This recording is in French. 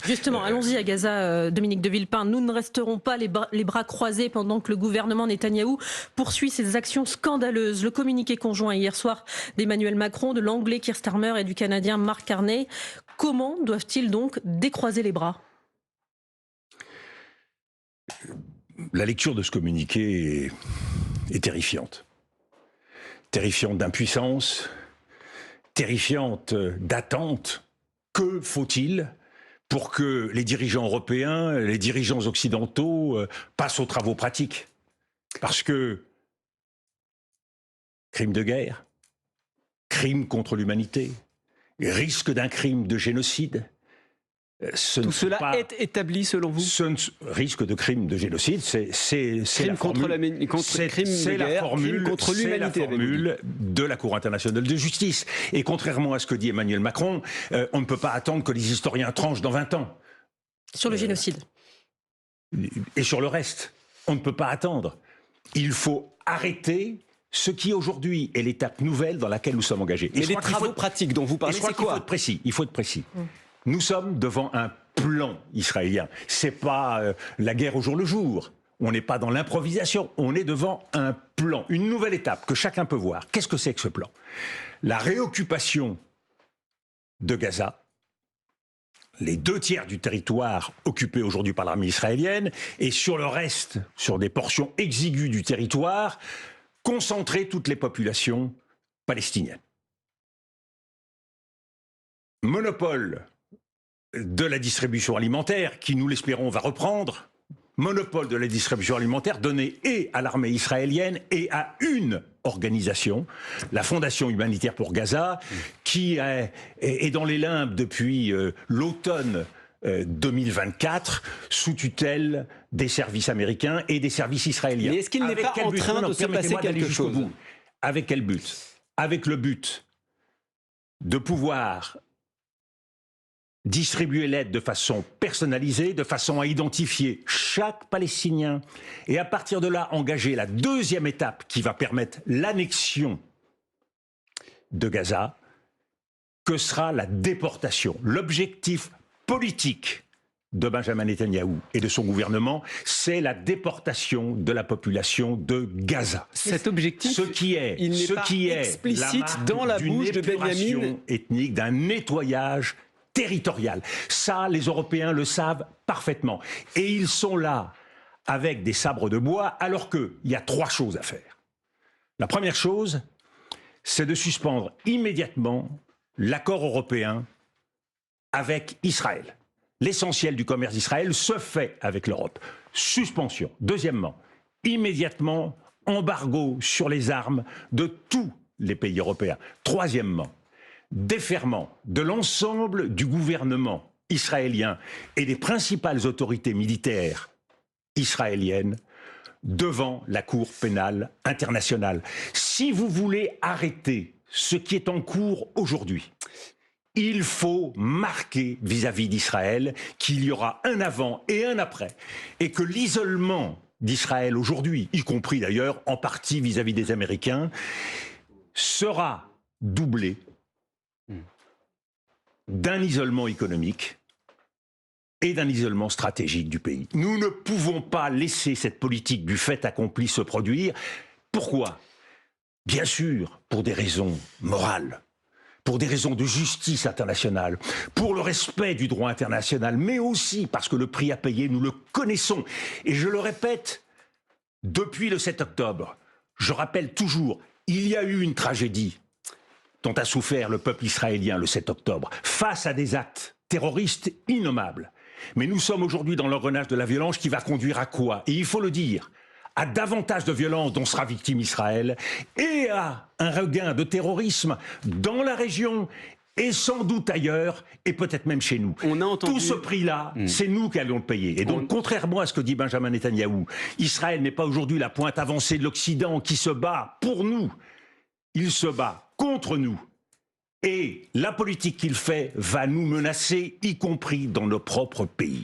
Justement, allons-y à Gaza, Dominique de Villepin. Nous ne resterons pas les bras croisés pendant que le gouvernement Netanyahou poursuit ses actions scandaleuses. Le communiqué conjoint hier soir d'Emmanuel Macron, de l'anglais Keir Starmer et du canadien Mark Carney. Comment doivent-ils donc décroiser les bras ? La lecture de ce communiqué est terrifiante. Terrifiante d'impuissance, terrifiante d'attente. Que faut-il pour que les dirigeants européens, les dirigeants occidentaux passent aux travaux pratiques? Parce que crime de guerre, crime contre l'humanité, risque d'un crime de génocide. Tout cela est établi selon vous? Risque de crime de génocide, c'est la formule, c'est la formule contre l'humanité de la Cour internationale de justice. Et contrairement à ce que dit Emmanuel Macron, on ne peut pas attendre que les historiens tranchent dans 20 ans. Sur le génocide. Et sur le reste, on ne peut pas attendre. Il faut arrêter ce qui aujourd'hui est l'étape nouvelle dans laquelle nous sommes engagés. Mais les travaux pratiques dont vous parlez, c'est quoi? Il faut être précis. Nous sommes devant un plan israélien. C'est pas la guerre au jour le jour. On n'est pas dans l'improvisation. On est devant un plan, une nouvelle étape que chacun peut voir. Qu'est-ce que c'est que ce plan? La réoccupation de Gaza, les 2/3 du territoire occupé aujourd'hui par l'armée israélienne, et sur le reste, sur des portions exiguës du territoire, concentrer toutes les populations palestiniennes. Monopole de la distribution alimentaire, qui, nous l'espérons, va reprendre. Monopole de la distribution alimentaire donné et à l'armée israélienne et à une organisation, la Fondation humanitaire pour Gaza, qui est dans les limbes depuis l'automne 2024, sous tutelle des services américains et des services israéliens. Mais est-ce qu'il n'est pas en train de se passer quelque chose? Avec quel but? Avec le but de pouvoir distribuer l'aide de façon personnalisée, de façon à identifier chaque Palestinien, et à partir de là, engager la deuxième étape qui va permettre l'annexion de Gaza, que sera la déportation. L'objectif politique de Benjamin Netanyahou et de son gouvernement, c'est la déportation de la population de Gaza. Cet objectif, il n'est pas explicite dans la bouche de Benjamin ethnique, d'un nettoyage territorial. Ça, les Européens le savent parfaitement. Et ils sont là avec des sabres de bois, alors qu'il y a 3 choses à faire. La première chose, c'est de suspendre immédiatement l'accord européen avec Israël. L'essentiel du commerce d'Israël se fait avec l'Europe. Suspension. Deuxièmement, immédiatement, embargo sur les armes de tous les pays européens. Troisièmement, déferment de l'ensemble du gouvernement israélien et des principales autorités militaires israéliennes devant la Cour pénale internationale. Si vous voulez arrêter ce qui est en cours aujourd'hui, il faut marquer vis-à-vis d'Israël qu'il y aura un avant et un après, et que l'isolement d'Israël aujourd'hui, y compris d'ailleurs en partie vis-à-vis des Américains, sera doublé d'un isolement économique et d'un isolement stratégique du pays. Nous ne pouvons pas laisser cette politique du fait accompli se produire. Pourquoi? Bien sûr, pour des raisons morales, pour des raisons de justice internationale, pour le respect du droit international, mais aussi parce que le prix à payer, nous le connaissons. Et je le répète, depuis le 7 octobre, je rappelle toujours, il y a eu une tragédie dont a souffert le peuple israélien le 7 octobre, face à des actes terroristes innommables. Mais nous sommes aujourd'hui dans l'engrenage de la violence qui va conduire à quoi? Et il faut le dire, à davantage de violence dont sera victime Israël, et à un regain de terrorisme dans la région, et sans doute ailleurs, et peut-être même chez nous. Tout ce prix-là, c'est nous qui allons le payer. Et donc, contrairement à ce que dit Benjamin Netanyahou, Israël n'est pas aujourd'hui la pointe avancée de l'Occident qui se bat pour nous. Il se bat contre nous. Et la politique qu'il fait va nous menacer, y compris dans nos propres pays.